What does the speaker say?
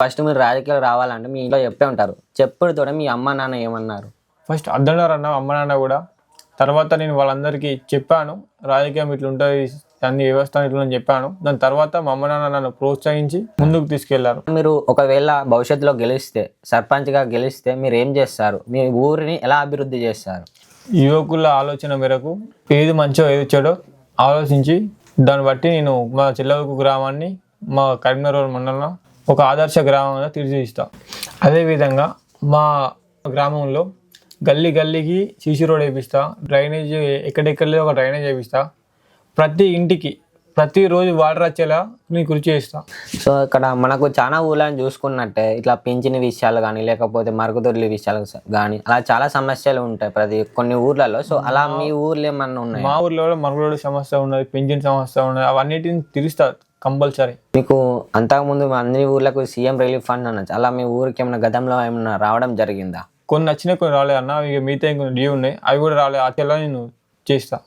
First మీరు రాజకీయాలు రావాలంటే మీ ఇంట్లో చెప్పే ఉంటారు. చెప్పుడుతోనే మీ అమ్మ నాన్న ఏమన్నారు? ఫస్ట్ అద్దన్నారు అమ్మ నాన్న కూడా. తర్వాత నేను వాళ్ళందరికీ చెప్పాను, రాజకీయం ఇట్లా ఉంటుంది, అన్ని వ్యవస్థ ఇట్లా చెప్పాను. దాని తర్వాత మా అమ్మ నాన్న నన్ను ప్రోత్సహించి ముందుకు తీసుకెళ్లారు. మీరు ఒకవేళ భవిష్యత్తులో గెలిస్తే, సర్పంచ్గా గెలిస్తే మీరు ఏం చేస్తారు? మీ ఊరిని ఎలా అభివృద్ధి చేస్తారు? యువకుల ఆలోచన మేరకు ఏది మంచో ఏది చెడో ఆలోచించి దాన్ని బట్టి నేను మా చిల్లవకు గ్రామాన్ని మా కరీంనగర్ మండలంలో ఒక ఆదర్శ గ్రామంగా తీర్చిదిస్తాను. అదేవిధంగా మా గ్రామంలో గల్లీ గల్లీకి సీసీ రోడ్ వేపిస్తా, డ్రైనేజ్ ఎక్కడెక్కడో ఒక డ్రైనేజ్ వేపిస్తా, ప్రతి ఇంటికి ప్రతిరోజు వాటర్ వచ్చేలా నేను కృషి చేస్తా. సో ఇక్కడ మనకు చాలా ఊళ్ళని చూసుకున్నట్టే ఇట్లా పింఛని విషయాలు కానీ, లేకపోతే మరుగుదొడ్ల విషయాలు కానీ అలా చాలా సమస్యలు ఉంటాయి కొన్ని ఊర్లలో. సో అలా మీ ఊర్లో ఏమన్నా ఉన్నాయి? మా ఊర్లో కూడా మరుగుదొడ్ల సమస్య ఉన్నది, పింఛన్ సమస్య ఉన్నది, అవన్నిటిని తీరుస్తా కంపల్సరీ. మీకు అంతకుముందు అన్ని ఊర్లకు సీఎం రిలీఫ్ ఫండ్ అనొచ్చు, అలా మీ ఊరికి ఏమైనా గతంలో ఏమైనా రావడం జరిగిందా? కొన్ని వచ్చినాయి, కొన్ని రాలేదు అన్న. ఇక మిగతా ఇంకొన్ని డ్యూ ఉన్నాయి, అవి కూడా రాలేదు. అట్లా నేను చేస్తా.